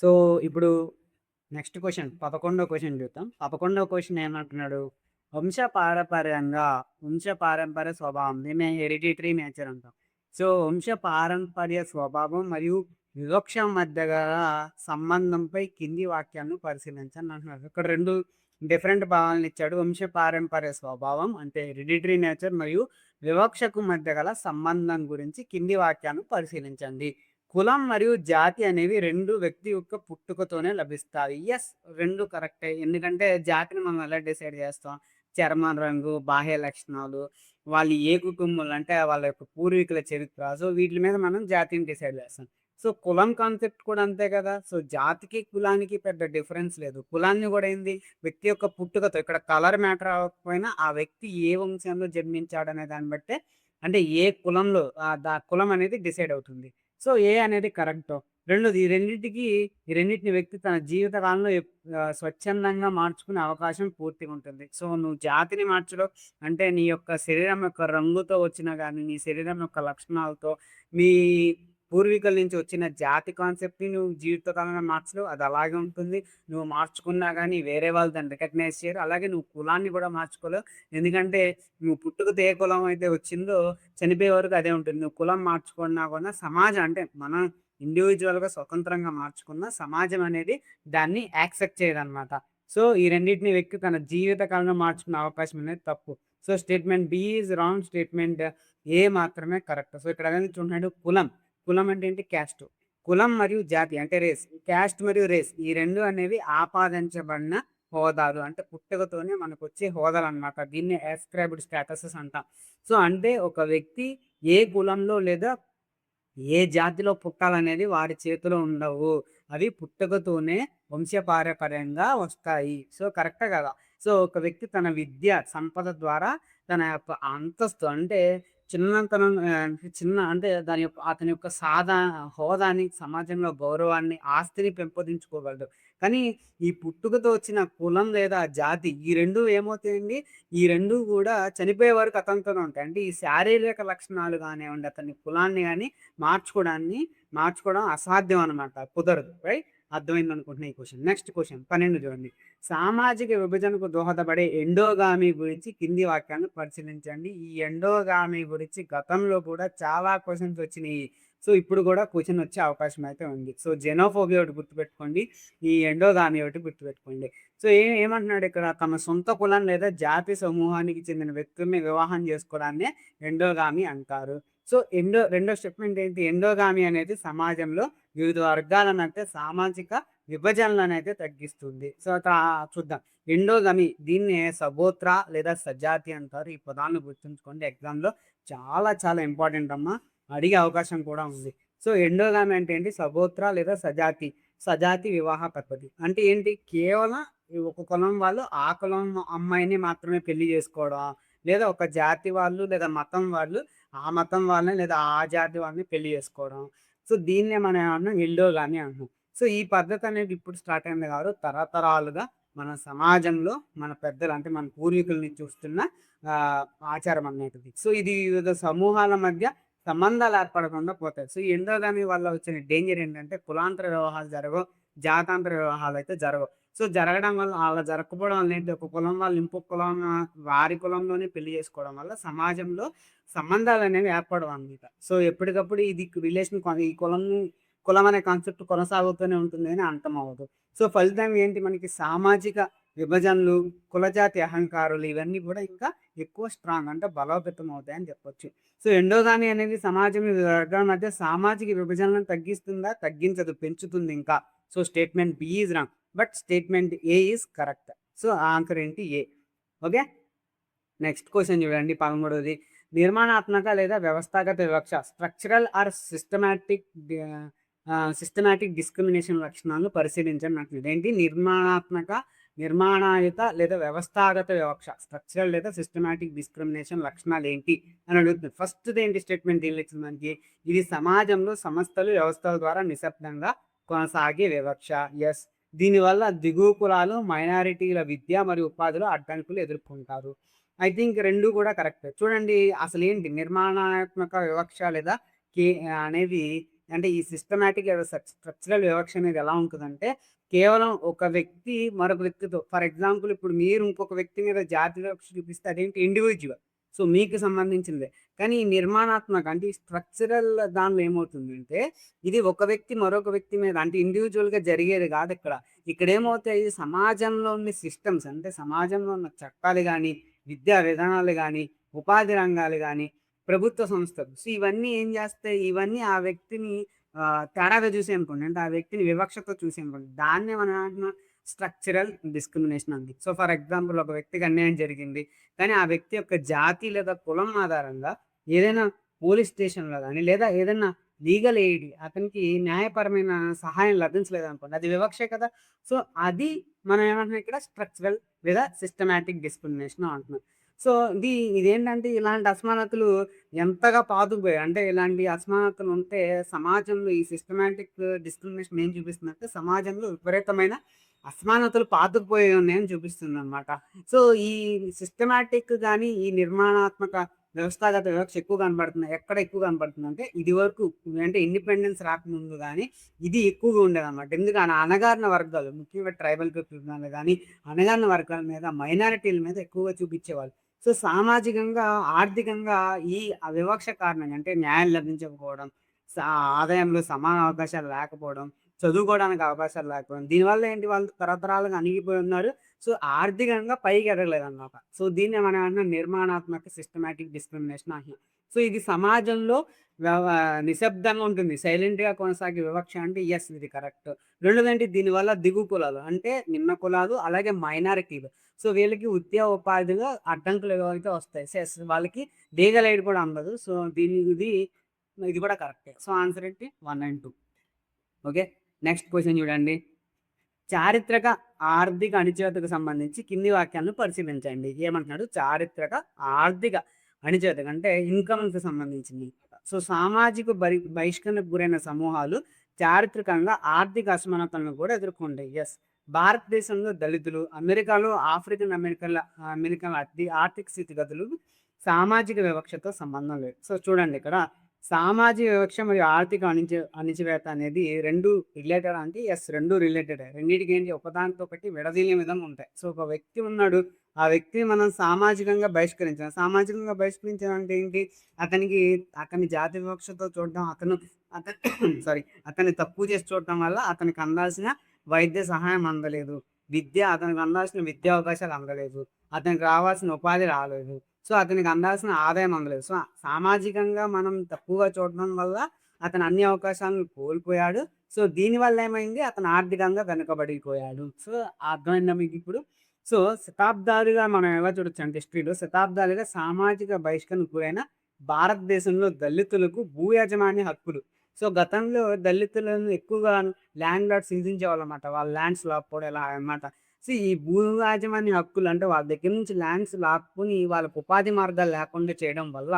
So, ఇప్పుడు next question 11వ question చూద్దాం. 11వ question ఏమంటున్నాడు? వంశపారపర్యంగా వంశపారంపర్య స్వభావం దీన్నే హెరిడిటరీ నేచర్ అంటాం. సో, వంశపారంపర్య స్వభావం మరియు వివక్ష మధ్య గల సంబంధంపై కింది వాక్యాలను పరిశీలించండి అంటున్నాడు. ఇక్కడ 2 డిఫరెంట్ భావాలనిచ్చాడు. వంశపారంపర్య స్వభావం అంటే హెరిడిటరీ నేచర్ మరియు వివక్షకు మధ్య గల సంబంధం గురించి కింది వాక్యాలను పరిశీలించండి. కులం మరియు జాతి అనేవి 2 వ్యక్తి యొక్క పుట్టుకతోనే లభిస్తాయి. యెస్. 2 కరెక్టే. ఎందుకంటే జాతిని మనం ఎలా డిసైడ్ చేస్తాం? చర్మం రంగు, బాహ్య లక్షణాలు, వాళ్ళు ఏ కుటుంబంలో అంటే వాళ్ళ యొక్క పూర్వీకుల చరిత్ర. సో, వీటిల మీద మనం జాతిని డిసైడ్ చేస్తాం. సో, కులం కాన్సెప్ట్ కూడా అంతే కదా! సో, జాతికి, కులానికి పెద్ద డిఫరెన్స్ లేదు. కులాన్ని కూడా ఏంది వ్యక్తి యొక్క పుట్టుకతో ఇక్కడ కలర్ మ్యాటర్ అవ్వకపోయినా ఆ వ్యక్తి ఏ వంశంలో జన్మించాడనే దాన్ని బట్టే అంటే ఏ కులంలో కులం అనేది డిసైడ్ అవుతుంది. సో, ఏ అనేది కరెక్టు. రెండోది ఈ రెండిటిని వ్యక్తి తన జీవిత కాలంలో స్వచ్ఛందంగా మార్చుకునే అవకాశం పూర్తిగా ఉంటుంది. సో, నువ్వు జాతిని మార్చడం అంటే నీ యొక్క శరీరం యొక్క రంగుతో వచ్చినా గానీ, నీ శరీరం యొక్క లక్షణాలతో, మీ పూర్వీకుల నుంచి వచ్చిన జాతి కాన్సెప్ట్‌ని నువ్వు జీవితకాలంలో మార్చలేవు. అది అలాగే ఉంటుంది. నువ్వు మార్చుకున్నా గానీ వేరే వాళ్ళు దాన్ని రికగ్నైజ్ చేయరు. అలాగే నువ్వు కులాన్ని కూడా మార్చుకోలేవు. ఎందుకంటే నువ్వు పుట్టుకతో ఏ కులం అయితే వచ్చిందో చనిపోయే వరకు అదే ఉంటుంది. నువ్వు కులం మార్చుకున్నా కూడా సమాజం అంటే మనం ఇండివిడ్యువల్‌గా స్వతంత్రంగా మార్చుకున్న సమాజం అనేది దాన్ని యాక్సెప్ట్ చేయదనమాట. సో, ఈ రెండిటిని వ్యక్తి తన జీవిత కాలంలో మార్చుకునే అవకాశం అనేది తప్పు. So, statement B is wrong. Statement A మాత్రమే కరెక్ట్. సో, ఇక్కడ గాని చూడండి కులం. కులం అంటే ఏంటి? క్యాస్ట్. కులం మరియు జాతి అంటే రేస్. క్యాస్ట్ మరియు రేస్ ఈ 2 అనేవి ఆపాదించబడిన హోదాలు. అంటే పుట్టుకతోనే మనకొచ్చే హోదాలనమాట. దీన్ని అస్క్రైబ్డ్ స్టేటసెస్ అంటాం. సో, అంటే ఒక వ్యక్తి ఏ కులంలో లేదా ఏ జాతిలో పుట్టాలనేది వారి చేతిలో ఉండవు. అవి పుట్టుకతోనే వంశపారపర్యంగా వస్తాయి. సో, కరెక్టే కదా! సో, ఒక వ్యక్తి తన విద్య, సంపద ద్వారా తన యొక్క అంతస్తు అంటే చిన్నతనం చిన్న అంటే దాని యొక్క అతని యొక్క హోదాని, సమాజంలో గౌరవాన్ని, ఆస్తిని పెంపొందించుకోగలడు. కానీ ఈ పుట్టుకతో వచ్చిన కులం లేదా జాతి ఈ 2 ఏమవుతాయండి? ఈ 2 గూడా చనిపోయే వరకు అతనితోనే ఉంటాయి. అంటే ఈ శారీరక లక్షణాలు గానివ్వండి, అతని కులాన్ని గాని మార్చుకోవడం అసాధ్యం అనమాట. కుదరదు. రైట్? అర్థమైందనుకుంటున్నా ఈ క్వెషన్. నెక్స్ట్ క్వెషన్ 12 చూడండి. సామాజిక విభజనకు దోహదపడే ఎండోగామి గురించి కింది వాక్యాలను పరిశీలించండి. ఈ ఎండోగామి గురించి గతంలో కూడా చాలా క్వెషన్స్ వచ్చినియి. సో, ఇప్పుడు కూడా క్వెషన్ వచ్చే అవకాశం అయితే ఉంది. సో, జెనోఫోబియా ఒకటి గుర్తుపెట్టుకోండి. ఈ ఎండోగామి ఒకటి గుర్తుపెట్టుకోండి. సో, ఏమంటున్నాడు ఇక్కడ? తమ సొంత కులం లేదా జాతి సమూహానికి చెందిన వ్యక్తుల్ని వివాహం చేసుకోవడాన్నే ఎండోగామి అంటారు. సో, రెండో స్టేట్మెంట్ ఏంటి? ఎండోగామి అనేది సమాజంలో వివిధ వర్గాలనంటే సామాజిక విభజనలనైతే తగ్గిస్తుంది. సో, చూద్దాం. ఎండోగమి దీన్నే సగోత్ర లేదా సజాతి అంటారు. ఈ పదాలను గుర్తుంచుకోండి. ఎగ్జామ్‌లో చాలా చాలా ఇంపార్టెంట్ అమ్మా. అడిగే అవకాశం కూడా ఉంది. సో, ఎండోగామి అంటే ఏంటి? సగోత్ర లేదా సజాతి. సజాతి వివాహ పద్ధతి. అంటే ఏంటి? కేవలం ఈ ఒక కులం వాళ్ళు ఆ కులం అమ్మాయిని మాత్రమే పెళ్లి చేసుకోవడం. లేదా ఒక జాతి వాళ్ళు లేదా మతం వాళ్ళు ఆ మతం వాళ్ళని లేదా ఆ జాతి వాళ్ళని పెళ్లి చేసుకోవడం. సో, దీన్నే మనం ఏమన్నాం ఎండోగామి అంటున్నాం. సో, ఈ పద్ధతి అనేది ఇప్పుడు స్టార్ట్ అయింది కాదు. తరతరాలుగా మన సమాజంలో మన పెద్దలు అంటే మన పూర్వీకుల నుంచి వస్తున్న ఆహ్, ఆచారం అన్నటిది. సో, ఇది వివిధ సమూహాల మధ్య సంబంధాలు ఏర్పడకుండా పోతాయి. సో, ఈ ఎండోగామి వల్ల వచ్చిన డేంజర్ ఏంటంటే కులాంతర వివాహాలు జరగవు. జాతాంతర వివాహాలైతే జరగవు. సో, జరగడం వల్ల అలా జరగకపోవడం వల్ల ఏంటి ఒక కులం వాళ్ళు ఇంకొక కులం వారి కులంలోనే పెళ్లి చేసుకోవడం వల్ల సమాజంలో సంబంధాలనేవి ఏర్పడవనమాట. సో, ఎప్పటికప్పుడు ఇది రిలేషన్ ఈ కులం అనే కాన్సెప్ట్ కొనసాగుతూనే ఉంటుంది గానీ అంతమవ్వదు. సో, ఫలితం ఏంటి మనకి సామాజిక విభజనలు, కులజాతి అహంకారాలు ఇవన్నీ కూడా ఇంకా ఎక్కువ స్ట్రాంగ్ అంటే బలోపేతం అవుతాయని చెప్పొచ్చు. సో, ఎండోగామి అనేది సమాజం వివిధ వర్గాల మధ్య సామాజిక విభజనలను తగ్గిస్తుందా? తగ్గించదు. పెంచుతుంది ఇంకా. So, statement B is wrong. But statement A is correct. So, answer ఏంటి? ఏ. ఓకే. నెక్స్ట్ క్వెషన్ చూడండి 13ది. నిర్మాణాత్మక లేదా వ్యవస్థాగత వివక్ష స్ట్రక్చరల్ ఆర్ సిస్టమాటిక్ డిస్క్రిమినేషన్ లక్షణాలను పరిశీలించండి అంటున్నాడు. ఏంటి? నిర్మాణాయుత లేదా వ్యవస్థాగత వివక్ష స్ట్రక్చరల్ లేదా సిస్టమాటిక్ డిస్క్రిమినేషన్ లక్షణాలేంటి అని అడుగుతుంది. ఫస్ట్‌దేంటి స్టేట్‌మెంట్ ఏం ఇచ్చింది మనకి? ఇది సమాజంలో సంస్థలు, వ్యవస్థల ద్వారా నిశ్శబ్దంగా కొనసాగే వివక్ష. యెస్. దీనివల్ల దిగువ కులాలు, మైనారిటీల విద్య మరియు ఉపాధిలో అడ్డంకులు ఎదుర్కొంటారు. ఐ థింక్ 2 కూడా కరెక్టే. చూడండి అసలేంటి నిర్మాణాత్మక వివక్ష లేదా కే అనేవి అంటే ఈ సిస్టమాటిక్ స్ట్రక్చరల్ వివక్ష అనేది ఎలా ఉంటుందంటే, కేవలం ఒక వ్యక్తి మరొక వ్యక్తితో ఫర్ ఎగ్జాంపుల్ ఇప్పుడు మీరు ఇంకొక వ్యక్తి మీద జాతి వివక్ష చూపిస్తే అదేంటి ఇండివిడ్యువల్. సో, మీకు సంబంధించిందే. కానీ ఈ నిర్మాణాత్మక అంటే ఈ స్ట్రక్చరల్ దానిలో ఏమవుతుందంటే, ఇది ఒక వ్యక్తి మరొక వ్యక్తి మీద అంటే ఇండివిడ్యువల్‌గా జరిగేది కాదిక్కడ. ఇక్కడేమవుతాయి సమాజంలో ఉన్న సిస్టమ్స్ అంటే సమాజంలో ఉన్న చట్టాలు గాని, విద్యా విధానాలు గాని, ఉపాధి రంగాలు గాని, ప్రభుత్వ సంస్థలు. సో, ఇవన్నీ ఏం చేస్తాయి? ఇవన్నీ ఆ వ్యక్తిని తేడాగా చూసాయనుకోండి. అంటే ఆ వ్యక్తిని వివక్షతో చూసాయనుకోండి. దాన్నే మనం ఏమంటున్నాం స్ట్రక్చరల్ డిస్క్రిమినేషన్ అంది. సో, ఫర్ ఎగ్జాంపుల్ ఒక వ్యక్తికి అన్యాయం జరిగింది. కానీ ఆ వ్యక్తి యొక్క జాతి లేదా కులం ఆధారంగా ఏదైనా పోలీస్ స్టేషన్‌లో గాని, లేదా ఏదన్నా లీగల్ ఎయిడ్ అతనికి న్యాయపరమైన సహాయం లభించలేదనుకోండి. అది వివక్షే కదా! సో, అది మనం ఏమంటున్నాం ఇక్కడ స్ట్రక్చరల్ లేదా సిస్టమాటిక్ డిస్క్రిమినేషన్ అంటున్నాం. సో, ఇదేంటంటే ఇలాంటి అసమానతలు ఎంతగా పాతుకుపోయాయి. అంటే ఇలాంటి అసమానతలు ఉంటే సమాజంలో ఈ సిస్టమాటిక్ డిస్క్రిమినేషన్ ఏం చూపిస్తుందంటే సమాజంలో విపరీతమైన అసమానతలు పాతుకుపోయి ఉన్నాయని చూపిస్తుందనమాట. సో, ఈ సిస్టమాటిక్ గాని, ఈ నిర్మాణాత్మక వ్యవస్థాగత వివక్ష ఎక్కువ కనపడుతుంది. ఎక్కడ ఎక్కువ కనపడుతుందంటే ఇదివరకు అంటే ఇండిపెండెన్స్ రాకముందు గాని ఇది ఎక్కువగా ఉండేదనమాట. ఎందుకని అణగారిన వర్గాలు ముఖ్యంగా ట్రైబల్ పీపుల్ మీద గాని, అణగారిన వర్గాల మీద, మైనారిటీల మీద ఎక్కువగా చూపించేవాళ్ళు. సో, సామాజికంగా, ఆర్థికంగా ఈ వివక్ష కారణంగా అంటే న్యాయం లభించకపోవడం, సా ఆదాయంలో సమాన అవకాశాలు లేకపోవడం, చదువుకోవడానికి అవకాశాలు లేకపోవడం. దీనివల్ల ఏంటి వాళ్ళు తరతరాలుగా అణిగిపోయి ఉన్నారు. సో, ఆర్థికంగా పైకి ఎదగలేదనమాట. సో, దీన్నే మనం అంటున్నాం నిర్మాణాత్మక సిస్టమాటిక్ డిస్క్రిమినేషన్ అంటున్నాం. సో, ఇది సమాజంలో వ్యవ నిశ్శబ్దంగా ఉంటుంది. సైలెంట్‌గా కొనసాగే వివక్ష అంటే యెస్ ఇది కరెక్ట్. రెండోదేంటి దీనివల్ల దిగువ కులాలు అంటే నిమ్న కులాలు అలాగే మైనారిటీలు. సో, వీళ్ళకి ఉద్యోగ ఉపాధిలో అడ్డంకులు ఏవైతే వస్తాయి. వాళ్ళకి లీగల్ ఎయిడ్ కూడా అందదు. సో, ఇది కూడా కరెక్టే. సో, ఆన్సర్ ఏంటి 1 అండ్ 2. ఓకే. నెక్స్ట్ క్వెషన్ చూడండి. చారిత్రక, ఆర్థిక అణిచివేతకు సంబంధించి కింది వాక్యాలను పరిశీలించండి. ఏమంటున్నాడు? చారిత్రక, ఆర్థిక అణిచివేతకు అంటే ఇన్‌కమ్‌కి సంబంధించింది. సో, సామాజిక బహిష్కరణకు గురైన సమూహాలు చారిత్రకంగా ఆర్థిక అసమానతలను కూడా ఎదుర్కొంటాయి. యెస్. భారతదేశంలో దళితులు, అమెరికాలో ఆఫ్రికన్ అమెరికన్ ఆర్థిక స్థితిగతులు సామాజిక వివక్షతో సంబంధం లేదు. సో, చూడండి ఇక్కడ సామాజిక వివక్ష మరియు ఆర్థిక అణిచివేత అనేది 2 రిలేటెడా అంటే యెస్ 2 రిలేటెడే. రెండిటికి ఏంటి ఒకదానితో ఒకటి విడదీయలేని విధంగా ఉంటాయి. సో, ఒక వ్యక్తి ఉన్నాడు. ఆ వ్యక్తిని మనం సామాజికంగా బహిష్కరించాలి. సామాజికంగా బహిష్కరించడం అంటే ఏంటి? అతని జాతి వివక్షతో చూడడం, అతను సారీ అతన్ని తక్కువ చేసి చూడటం వల్ల అతనికి అందాల్సిన వైద్య సహాయం అందలేదు. అతనికి అందాల్సిన విద్యా అవకాశాలు అందలేదు. అతనికి రావాల్సిన ఉపాధి రాలేదు. సో, అతనికి అందాల్సిన ఆదాయం అందలేదు. సో, సామాజికంగా మనం తక్కువగా చూడడం వల్ల అతను అన్ని అవకాశాలను కోల్పోయాడు. సో, దీనివల్ల ఏమైంది? అతను ఆర్థికంగా వెనుకబడిపోయాడు. సో, అర్థమైందా మీకిప్పుడు? సో, శతాబ్దాలుగా మనం ఎలా చూడొచ్చంటే హిస్టరీలో శతాబ్దాలుగా సామాజిక బహిష్కరణకు గురైన భారతదేశంలో దళితులకు భూ యాజమాన్య హక్కులు. సో, గతంలో దళితులను ఎక్కువగా ల్యాండ్ లార్డ్స్ హింసించేవాళ్ళనమాట. వాళ్ళ ల్యాండ్స్ లాక్కోవడం ఇలా అన్నమాట. ఈ భూ యాజమాన్య హక్కులు అంటే వాళ్ళ దగ్గర నుంచి ల్యాండ్స్ లాక్కొని వాళ్ళకి ఉపాధి మార్గాలు లేకుండా చేయడం వల్ల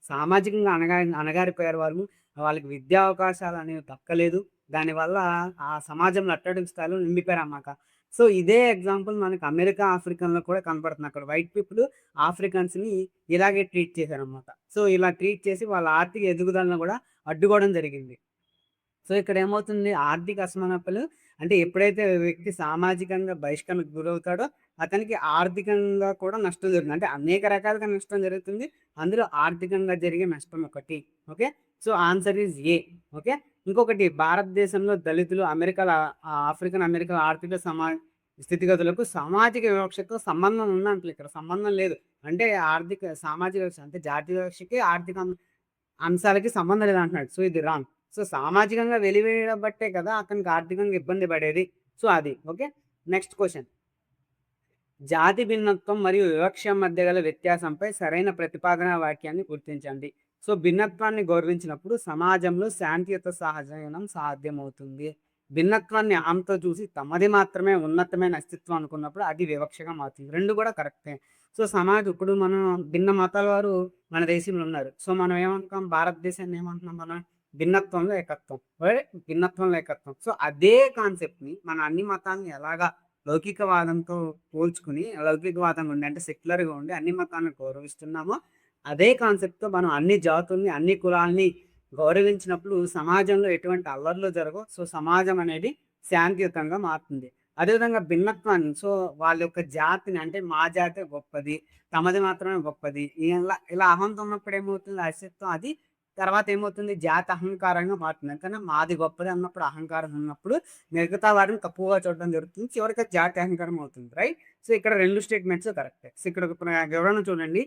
సామాజికంగా అణగారిపోయారు వాళ్ళు. వాళ్ళకి విద్యా అవకాశాలు అనేవి దక్కలేదు. దానివల్ల ఆ సమాజంలో అట్టడుగు స్థాయిలో నిండిపోయారన్నమాట. సో, ఇదే ఎగ్జాంపుల్ మనకి అమెరికా, ఆఫ్రికన్‌లో కూడా కనపడుతుంది. అక్కడ వైట్ పీపుల్ ఆఫ్రికన్స్‌ని ఇలాగే ట్రీట్ చేశారన్నమాట. సో, ఇలా ట్రీట్ చేసి వాళ్ళ ఆర్థిక ఎదుగుదలను కూడా అడ్డుకోవడం జరిగింది. సో, ఇక్కడేమవుతుంది ఆర్థిక అసమానతలు అంటే ఎప్పుడైతే వ్యక్తి సామాజికంగా బహిష్కరణకు గురవుతాడో అతనికి ఆర్థికంగా కూడా నష్టం జరుగుతుంది. అంటే అనేక రకాలుగా నష్టం జరుగుతుంది. అందులో ఆర్థికంగా జరిగే నష్టం ఒకటి. Okay. So, answer is a. Okay. ఇంకొకటి భారతదేశంలో దళితులు ఆఫ్రికన్ అమెరికన్ ఆర్థిక స్థితిగతులకు సామాజిక వివక్షతో సంబంధం ఉందంటలే ఇక్కడ సంబంధం లేదు. అంటే సామాజిక వివక్ష అంటే జాతి వివక్షకి ఆర్థిక అంశాలకి సంబంధం లేదంటున్నాడు. సో, ఇది రాంగ్. సో, సామాజికంగా వెలివేయబట్టే కదా అతనికి ఆర్థికంగా ఇబ్బంది పడేది. సో, అది. ఓకే. Next question. జాతి భిన్నత్వం మరియు వివక్ష మధ్య గల వ్యత్యాసంపై సరైన ప్రతిపాదన వాక్యాన్ని గుర్తించండి. సో, భిన్నత్వాన్ని గౌరవించినప్పుడు సమాజంలో శాంతియుత సహజీవనం సాధ్యమవుతుంది. భిన్నత్వాన్ని ఆమెతో చూసి తమది మాత్రమే ఉన్నతమైన అస్తిత్వం అనుకున్నప్పుడు అది వివక్షగా మారుతుంది. 2 కూడా కరెక్టే. సో, ఇప్పుడు మనం భిన్న మతాల వారు మన దేశంలో ఉన్నారు. సో, మనం ఏమంటాం భారతదేశాన్ని ఏమంటున్నాం మనం భిన్నత్వంలో ఏకత్వం. భిన్నత్వంలో ఏకత్వం. సో, అదే కాన్సెప్ట్‌ని మన అన్ని మతాలను ఎలాగా లౌకికవాదంతో పోల్చుకుని లౌకికవాదంగా ఉండి అంటే సెక్యులర్‌గా ఉండి అన్ని మతాలను గౌరవిస్తున్నామో అదే కాన్సెప్ట్‌తో మనం అన్ని జాతుల్ని, అన్ని కులాల్ని గౌరవించినప్పుడు సమాజంలో ఎటువంటి అల్లర్లు జరగవు. సో, సమాజం అనేది శాంతియుతంగా మారుతుంది. అదేవిధంగా భిన్నత్వాన్ని వాళ్ళ యొక్క జాతిని అంటే మా జాతే గొప్పది, తమది మాత్రమే గొప్పది. ఇలా అహంతో ఉన్నప్పుడు ఏమవుతుంది అస్తిత్వం అది తర్వాత ఏమవుతుంది జాతి అహంకారంగా మారుతుంది. ఎందుకంటే మాది గొప్పది అన్నప్పుడు అహంకారం ఉన్నప్పుడు మిగతా వారిని తక్కువగా చూడడం జరుగుతుంది. చివరికి అది జాతి అహంకారం అవుతుంది. రైట్? సో, ఇక్కడ 2 స్టేట్మెంట్స్ కరెక్టే. సో, ఇక్కడ ఒక వివరణ చూడండి.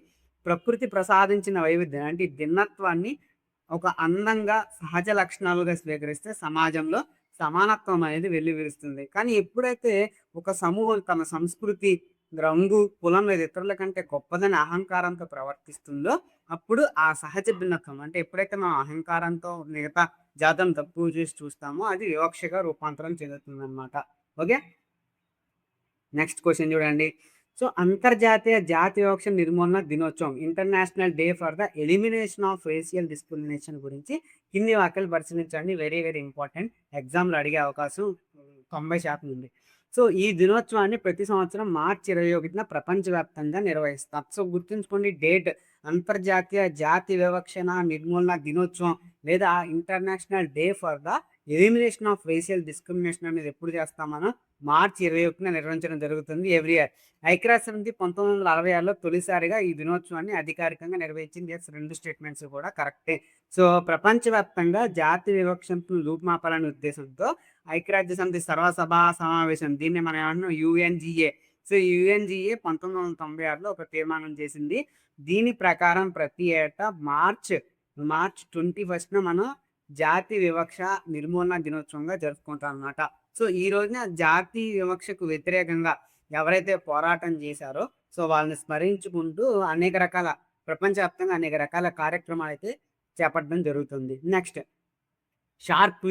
ప్రకృతి ప్రసాదించిన వైవిధ్యం అంటే ఈ భిన్నత్వాన్ని ఒక అందంగా సహజ లక్షణాలుగా స్వీకరిస్తే సమాజంలో సమానత్వం అనేది వెల్లివిరుస్తుంది. కానీ ఎప్పుడైతే ఒక సమూహం తమ సంస్కృతి, రంగు, కులం లేదా ఇతరుల కంటే గొప్పదని అహంకారంతో ప్రవర్తిస్తుందో అప్పుడు ఆ సహజ భిన్నత్వం అంటే ఎప్పుడైతే మనం అహంకారంతో మిగతా జాతులను తక్కువ చేసి చూస్తామో అది వివక్షగా రూపాంతరం చెందుతుందన్నమాట. ఓకే. నెక్స్ట్ క్వశ్చన్ చూడండి. సో, అంతర్జాతీయ జాతి వివక్ష నిర్మూలన దినోత్సవం international day for the elimination of racial discrimination గురించి కింది వాక్యాలు పరిశీలించండి. Very very important. ఎగ్జామ్‌లో అడిగే అవకాశం 90% ఉంది. సో, ఈ దినోత్సవాన్ని ప్రతి సంవత్సరం మార్చి 21న ప్రపంచవ్యాప్తంగా నిర్వహిస్తారు. సో, గుర్తుంచుకోండి డేట్ అంతర్జాతీయ జాతి వివక్షణ నిర్మూలన దినోత్సవం లేదా international day for the elimination of racial discrimination అనేది ఎప్పుడు చేస్తాం మనం? మార్చి 21న నిర్వహించడం జరుగుతుంది ఎవ్రీ ఇయర్. ఐక్యరాజ్యసమితి 1966లో తొలిసారిగా ఈ దినోత్సవాన్ని అధికారికంగా నిర్వహించింది. యెస్, 2 స్టేట్మెంట్స్ కూడా కరెక్టే. సో, ప్రపంచవ్యాప్తంగా జాతి వివక్షను రూపుమాపాలనే ఉద్దేశంతో ఐక్యరాజ్యసమితి సర్వసభా సమావేశం దీన్ని మనం ఏమంటున్నాం యూఎన్‌జీఏ. సో, యూఎన్‌జీఏ 1996లో ఒక తీర్మానం చేసింది. దీని ప్రకారం ప్రతి ఏటా మార్చ్ 21న మనం జాతి వివక్ష నిర్మూలన దినోత్సవంగా జరుపుకుంటాం అన్నమాట. సో, ఈ రోజున జాతి వివక్షకు వ్యతిరేకంగా ఎవరైతే పోరాటం చేశారో సో, వాళ్ళని స్మరించుకుంటూ ప్రపంచవ్యాప్తంగా అనేక రకాల కార్యక్రమాలైతే చేపట్టడం జరుగుతుంది. నెక్స్ట్ షార్ప్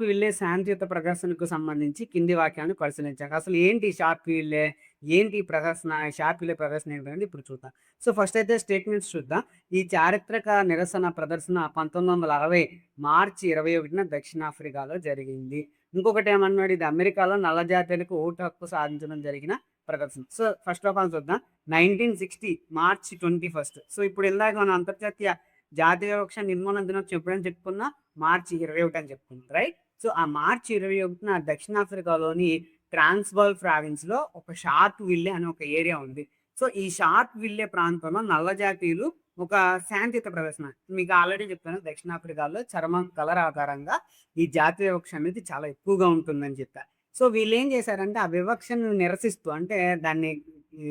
విల్లే శాంతియుత ప్రదర్శనకు సంబంధించి కింది వాక్యాలను పరిశీలించాలి. అసలు ఏంటి షార్ప్ విల్లే? ఏంటి ప్రదర్శన? షార్ప్ విల్లే ప్రదర్శన ఏంటనేది ఇప్పుడు చూద్దాం. సో, ఫస్ట్ అయితే స్టేట్మెంట్స్ చూద్దాం. ఈ చారిత్రక నిరసన ప్రదర్శన 1960 మార్చి 21న దక్షిణాఫ్రికాలో జరిగింది. ఇంకొకటి ఏమన్నాడు ఇది అమెరికాలో నల్ల జాతీయులకు ఓటు హక్కు సాధించడం జరిగిన ప్రదర్శన. సో, ఫస్ట్ ఆఫ్ ఆల్ చూద్దాం. 1960 మార్చి 21. సో, ఇప్పుడు ఇందాక మనం అంతర్జాతీయ జాతి వివక్ష నిర్మూలన దినోత్సవం ఎప్పుడని చెప్పుకున్నా మార్చి 21 అని చెప్పుకుంది. రైట్? సో, ఆ మార్చి 21న దక్షిణాఫ్రికాలోని ట్రాన్స్‌వాల్ ప్రావిన్స్‌లో ఒక షార్ప్ విల్లే అనే ఒక ఏరియా ఉంది. సో, ఈ షార్ప్ విల్లే ప్రాంతంలో నల్ల జాతీయులు ఒక శాంతియుత ప్రదర్శన మీకు ఆల్రెడీ చెప్పాను. దక్షిణాఫ్రికాలో చర్మం కలర్ ఆధారంగా ఈ జాతి వివక్ష అనేది చాలా ఎక్కువగా ఉంటుందని చెప్పా. సో, వీళ్ళేం చేశారంటే ఆ వివక్షను నిరసిస్తూ అంటే దాన్ని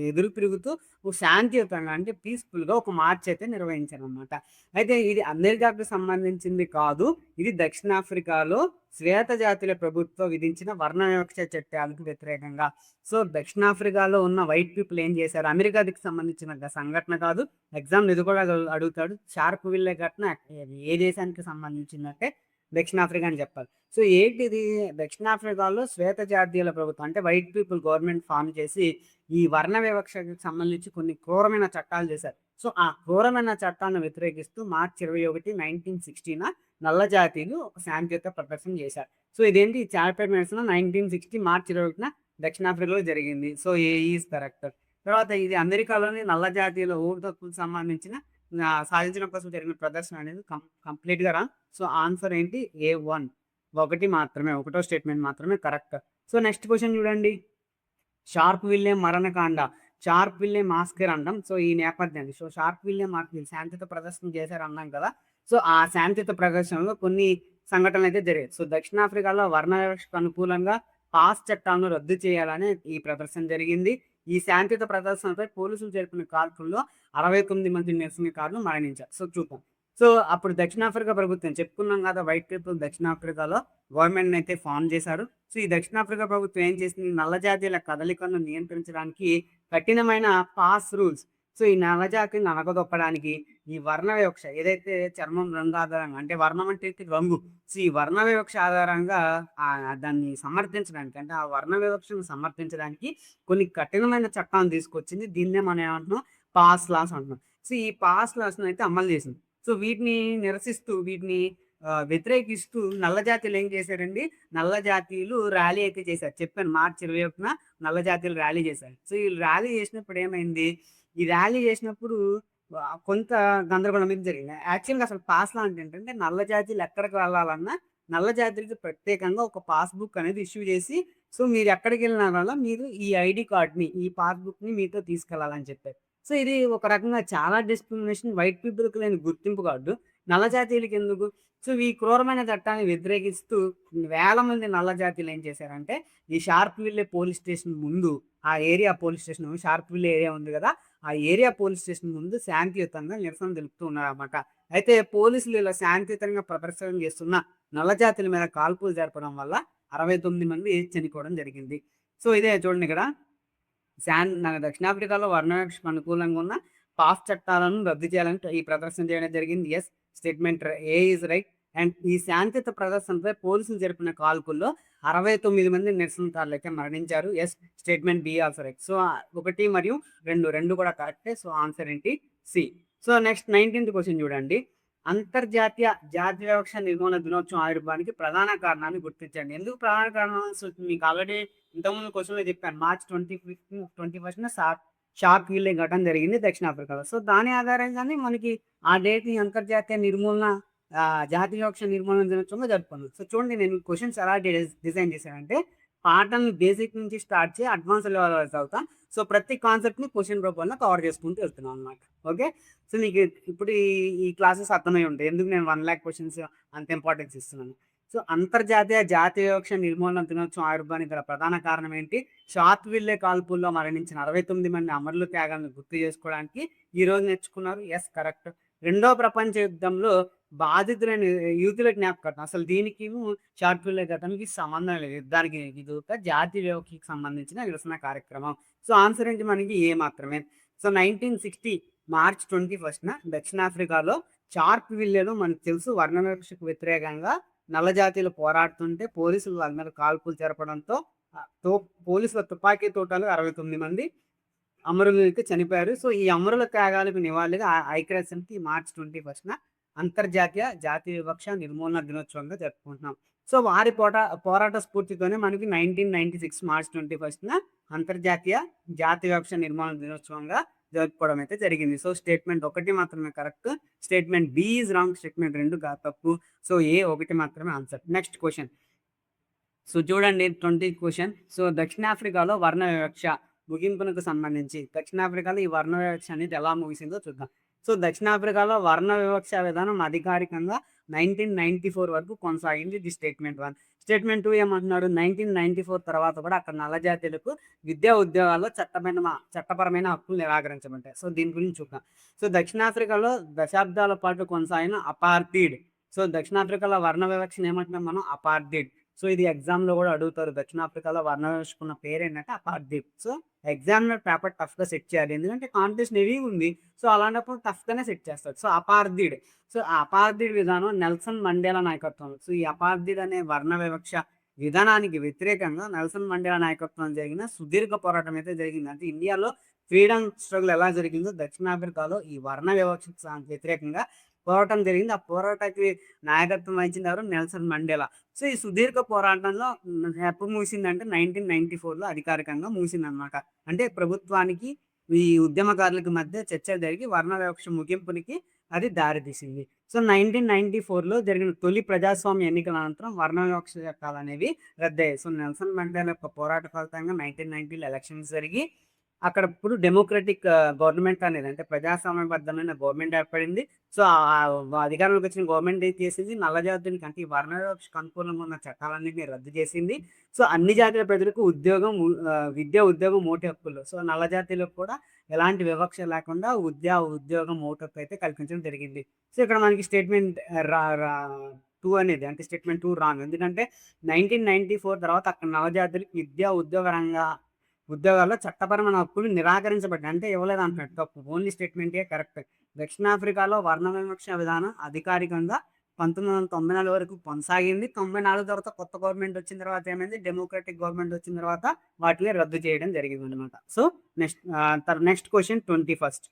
ఎదురు తిరుగుతూ శాంతియుతంగా అంటే పీస్‌ఫుల్‌గా ఒక మార్చ్ అయితే నిర్వహించారనమాట. అయితే ఇది అమెరికాకు సంబంధించింది కాదు. ఇది దక్షిణాఫ్రికాలో శ్వేత జాతుల ప్రభుత్వం విధించిన వర్ణ వివక్ష చట్టాలకు వ్యతిరేకంగా. సో, దక్షిణాఫ్రికాలో ఉన్న వైట్ పీపుల్ ఏం చేశారు? అమెరికాకి సంబంధించిన సంఘటన కాదు. ఎగ్జామ్‌లో ఇది కూడా అడుగుతాడు. షార్ప్ విల్లే ఘటన ఏ దేశానికి సంబంధించిందంటే దక్షిణాఫ్రికా అని చెప్పాలి. సో, ఏంటిది దక్షిణాఫ్రికాలో శ్వేత జాతీయుల ప్రభుత్వం అంటే వైట్ పీపుల్ గవర్నమెంట్ ఫార్మ్ చేసి ఈ వర్ణ వివక్షకి సంబంధించి కొన్ని క్రూరమైన చట్టాలు చేశారు. సో, ఆ క్రూరమైన చట్టాలను వ్యతిరేకిస్తూ మార్చి 21, 1960న నల్ల జాతీయులు ఒక శాంతియుత ప్రదర్శన చేశారు. సో, ఇదేంటి చార్పేట్ నిరసన 1960 మార్చి 21న దక్షిణాఫ్రికాలో జరిగింది. So, A is correct. తర్వాత ఇది అమెరికాలోని నల్ల జాతీయుల ఓటు హక్కుకు సంబంధించిన సాధించడం కోసం జరిగిన ప్రదర్శన అనేది కంప్లీట్‌గా రాంగ్. సో, ఆన్సర్ ఏంటి A1. ఒకటో స్టేట్మెంట్ మాత్రమే కరెక్ట్. సో, నెక్స్ట్ క్వెషన్ చూడండి. షార్ప్ విల్లే మరణకాండ, షార్ప్ విల్లే మాస్కర్ అంటాం. సో, ఈ నేపథ్యాన్ని షార్ప్ విల్లే శాంతియుత ప్రదర్శన చేశారు అన్నాం కదా! సో, ఆ శాంతియుత ప్రదర్శనలో కొన్ని సంఘటనలు అయితే జరిగాయి. సో, దక్షిణాఫ్రికాలో వర్ణ వివక్షకు అనుకూలంగా పాస్ చట్టాలను రద్దు చేయాలని ఈ ప్రదర్శన జరిగింది. ఈ శాంతియుత ప్రదర్శనపై పోలీసులు జరిపిన కాల్పుల్లో 69 మంది నిరసనకారులు మరణించారు. సో, చూద్దాం. సో, అప్పుడు దక్షిణాఫ్రికా ప్రభుత్వం చెప్పుకున్నాం కదా! వైట్ పీపుల్ దక్షిణాఫ్రికాలో గవర్నమెంట్‌ని అయితే ఫార్మ్ చేశారు. సో, ఈ దక్షిణాఫ్రికా ప్రభుత్వం ఏం చేసింది? నల్ల జాతీయుల కదలికలను నియంత్రించడానికి కఠినమైన పాస్ రూల్స్. సో, ఈ నల్ల జాతిని అణగదొక్కడానికి ఈ వర్ణ వివక్ష ఏదైతే చర్మం రంగు ఆధారంగా అంటే వర్ణం అంటే రంగు. సో, ఈ వర్ణ వివక్ష ఆధారంగా దాన్ని సమర్థించడానికి అంటే ఆ వర్ణ వివక్షను సమర్థించడానికి కొన్ని కఠినమైన చట్టాలను తీసుకొచ్చింది. దీన్నే మనం ఏమంటున్నాం పాస్ లాస్ అంటున్నాం. సో, ఈ పాస్ లాస్‌ని అయితే అమలు చేసింది. సో, వీటిని నిరసిస్తూ వ్యతిరేకిస్తూ నల్ల జాతీయులు ఏం చేశారండి? నల్ల జాతీయులు ర్యాలీ అయితే చేశారు. చెప్పాను మార్చి 21న నల్ల జాతీయులు ర్యాలీ చేశారు. సో, ఈ ర్యాలీ చేసినప్పుడు ఏమైంది? ఈ ర్యాలీ చేసినప్పుడు కొంత గందరగోళం అనేది జరిగింది. యాక్చువల్‌గా అసలు పాస్ లాంటి ఏంటంటే నల్ల జాతీయులు ఎక్కడికి వెళ్ళాలన్నా నల్ల జాతీయులకి ప్రత్యేకంగా ఒక పాస్‌బుక్ అనేది ఇష్యూ చేసి, సో, మీరు ఎక్కడికెళ్ళినా వల్ల మీరు ఈ ఐడీ కార్డ్‌ని, ఈ పాస్‌బుక్‌ని మీతో తీసుకెళ్ళాలని చెప్పారు. సో, ఇది ఒక రకంగా చాలా డిస్క్రిమినేషన్ వైట్ పీపుల్‌కి లేని గుర్తింపు కార్డు. నల్ల జాతీయులకెందుకు? సో, ఈ క్రూరమైన చట్టాన్ని వ్యతిరేకిస్తూ వేల మంది నల్ల జాతీయులు ఏం చేశారంటే, ఈ షార్ప్‌విల్లే పోలీస్ స్టేషన్ ముందు ఆ ఏరియా పోలీస్ స్టేషన్ షార్ప్‌విల్లే ఏరియా ఉంది గదా! ఆ ఏరియా పోలీస్ స్టేషన్ ముందు శాంతియుతంగా నిరసన తెలుపుతూ ఉన్నారన్నమాట. అయితే పోలీసులు ఇలా శాంతియుతంగా ప్రదర్శన చేస్తున్న నల్ల జాతీయుల మీద కాల్పులు జరపడం వల్ల 69 మంది చనిపోవడం జరిగింది. సో, ఇదే చూడండి ఇక్కడ దక్షిణాఫ్రికాలో వర్ణవివక్షకు అనుకూలంగా ఉన్న పాస్ చట్టాలను రద్దు చేయాలని ఈ ప్రదర్శన చేయడం జరిగింది. Yes. Statement A is right. And ఈ శాంతియుత ప్రదర్శనపై పోలీసులు జరిపిన కాల్పుల్లో 69 మంది నిరసనకారులైతే మరణించారు. Yes. Statement be also right. So, 1 మరియు 2 కూడా కరెక్టే. సో, ఆన్సర్ ఏంటి? సి. సో, నెక్స్ట్ 19థ్ క్వెషన్ చూడండి. అంతర్జాతీయ జాతి వివక్ష నిర్మూలన దినోత్సవం ఆవిర్భావానికి ప్రధాన కారణాన్ని గుర్తించండి. ఎందుకు ప్రధాన కారణం? సో, మీకు ఆల్రెడీ ఇంతకుముందు క్వెషన్‌లో చెప్పాను. మార్చ్ 21న షార్ప్‌విల్లే ఘటన జరిగింది దక్షిణాఫ్రికాలో. సో, దాని ఆధారంగానే మనకి ఆ డేట్‌ని అంతర్జాతీయ నిర్మూలన జాతి వివక్ష నిర్మూలన దినోత్సవంగా జరుపుకున్నాం. సో, చూడండి నేను క్వెషన్స్ ఎలా డిజైన్ చేశానంటే పాఠాన్ని బేసిక్ నుంచి స్టార్ట్ చేసి అడ్వాన్స్ లెవెల్ వరకు చదువుతా. సో, ప్రతి కాన్సెప్ట్‌ని క్వెషన్ రూపంలో కవర్ చేసుకుంటూ వెళ్తున్నాం అన్నమాట. ఓకే. సో, మీకు ఇప్పుడు ఈ క్లాసెస్ అర్థమై ఉంటాయి. ఎందుకు నేను 1,00,000 క్వెషన్స్ అంత ఇంపార్టెన్స్ ఇస్తున్నాను. సో, అంతర్జాతీయ జాతి వివక్ష నిర్మూలన దినోత్సవం ఆవిర్భావానికి గల ప్రధాన కారణం ఏంటి? షార్ప్‌విల్లే కాల్పుల్లో మరణించిన 69 మంది అమరుల త్యాగాలను గుర్తు చేసుకోవడానికి ఈరోజు నేర్చుకున్నారు. Yes, correct. రెండో ప్రపంచ యుద్ధంలో బాధితులైన యూతుల జ్ఞాపకార్థం. అసలు దీనికిను షార్ప్‌విల్లే ఘటనకి సంబంధం లేదు. యుద్ధానికి ఇది ఒక జాతి వివక్షకి సంబంధించిన నిరసన కార్యక్రమం. సో, ఆన్సర్ ఏంటి మనకి ఏ మాత్రమే. సో, 1960 మార్చ్ 21న దక్షిణాఫ్రికాలో షార్ప్‌విల్లేలో మనకు తెలుసు వర్ణ వివక్షకు వ్యతిరేకంగా నల్ల జాతీయులు పోరాడుతుంటే పోలీసులు వాళ్ళ మీద కాల్పులు జరపడంతో పోలీసుల తుపాకీ తోటాలు 69 మంది అమరులైతే చనిపోయారు. సో, ఈ అమరుల త్యాగాలకు నివాళిగా ఐక్యరాజ్య సమితి మార్చ్ 21న అంతర్జాతీయ జాతి వివక్ష నిర్మూలన దినోత్సవంగా జరుపుకుంటున్నాం. సో, వారి పోరాట స్ఫూర్తితోనే మనకి 1996 మార్చ్ 21న అంతర్జాతీయ జాతి వివక్ష నిర్మూలన దినోత్సవంగా జరుపుకోవడం అయితే జరిగింది. సో, స్టేట్మెంట్ 1 మాత్రమే correct. Statement B is wrong. Statement 2 తప్పు. సో, ఏ 1 మాత్రమే ఆన్సర్. Next question. సో, చూడండి 20థ్ క్వెషన్. సో, దక్షిణాఫ్రికాలో వర్ణ వివక్ష ముగింపునకు సంబంధించి దక్షిణాఫ్రికాలో ఈ వర్ణ వివక్ష అనేది ఎలా ముగిసిందో చూద్దాం. సో, దక్షిణాఫ్రికాలో వర్ణ వివక్ష విధానం అధికారికంగా 1994 వరకు కొనసాగింది. ఇది స్టేట్మెంట్ 1. స్టేట్మెంట్ 2 ఏమంటున్నాడు? 1994 తర్వాత కూడా అక్కడ నల్ల జాతీయులకు విద్యా ఉద్యోగాల్లో చట్టపరమైన హక్కులు నిరాకరించబడ్డాయి. సో, దీని గురించి చూద్దాం. సో, దక్షిణాఫ్రికాలో దశాబ్దాల పాటు కొనసాగిన అపార్థీడ్. సో, దక్షిణాఫ్రికాలో వర్ణ వివక్షను ఏమంటున్నాం మనం? అపార్థీడ్. సో, ఇది ఎగ్జామ్‌లో గూడా అడుగుతారు. దక్షిణాఫ్రికాలో వర్ణ వివక్షకున్న పేరేంటంటే అపార్థీడ్. సో, ఎగ్జామినర్ పేపర్ టఫ్‌గా సెట్ చేయాలి. ఎందుకంటే కాంపిటీషన్ హెవీగా ఉంది. సో, అలాంటప్పుడు టఫ్‌గానే సెట్ చేస్తాడు. సో, అపార్థీడ్. సో, ఆ అపార్థీడ్ విధానం నెల్సన్ మండేలా నాయకత్వంలో. సో, ఈ అపార్థీడ్ అనే వర్ణ వివక్ష విధానానికి వ్యతిరేకంగా నెల్సన్ మండేలా నాయకత్వంలో జరిగిన సుదీర్ఘ పోరాటం అయితే జరిగింది. అంటే ఇండియాలో ఫ్రీడమ్ స్ట్రగుల్ ఎలా జరిగిందో దక్షిణాఫ్రికాలో ఈ వర్ణ వివక్షకు వ్యతిరేకంగా పోరాటం జరిగింది. ఆ పోరాటానికి నాయకత్వం వహించింది ఎవరు? Nelson Mandela. సో, ఈ సుదీర్ఘ పోరాటంలో ఎప్పుడు ముగిసిందంటే 1994లో అధికారికంగా ముగిసిందనమాట. అంటే ప్రభుత్వానికి, ఈ ఉద్యమకారులకి మధ్య చర్చలు జరిగి వర్ణ వివక్ష ముగింపునికి అది దారితీసింది. సో, 1994లో జరిగిన తొలి ప్రజాస్వామ్య ఎన్నికల అనంతరం వర్ణ వివక్ష చట్టాలనేవి రద్దయ్యాయి. సో, నెల్సన్ మండేలా యొక్క పోరాట ఫలితంగా 1990లో ఎలక్షన్స్ జరిగి అక్కడ ఇప్పుడు డెమోక్రటిక్ గవర్నమెంట్ అనేది అంటే ప్రజాస్వామ్యబద్ధమైన గవర్నమెంట్ ఏర్పడింది. సో, అధికారంలోకి వచ్చిన గవర్నమెంట్ ఏం చేసింది? నల్ల జాతులకి అంటే ఈ వర్ణ వివక్షకు అనుకూలంగా ఉన్న చట్టాలన్నిటిని రద్దు చేసింది. సో, అన్ని జాతుల ప్రజలకు విద్య, ఉద్యోగం, ఓటు హక్కులు. సో, నల్ల జాతీయులకు కూడా ఎలాంటి వివక్ష లేకుండా ఉద్యోగం, ఓటు హక్కు అయితే కల్పించడం జరిగింది. సో, ఇక్కడ మనకి స్టేట్మెంట్ రా రా 2 అనేది అంటే స్టేట్మెంట్ 2 రాంగ్. ఎందుకంటే 1994 తర్వాత అక్కడ నల్ల జాతులకి ఉద్యోగాల్లో చట్టపరమైన హక్కులు నిరాకరించబడ్డాయి. అంటే ఇవ్వలేదు అంటున్నాడు. తప్పు. ఓన్లీ స్టేట్మెంటే కరెక్ట్. దక్షిణాఫ్రికాలో వర్ణ వివక్ష విధానం అధికారికంగా 1994 వరకు కొనసాగింది. 94 తర్వాత కొత్త గవర్నమెంట్ వచ్చిన తర్వాత ఏమైంది? డెమోక్రటిక్ గవర్నమెంట్ వచ్చిన తర్వాత వాటిని రద్దు చేయడం జరిగిందనమాట. So, next question 21st.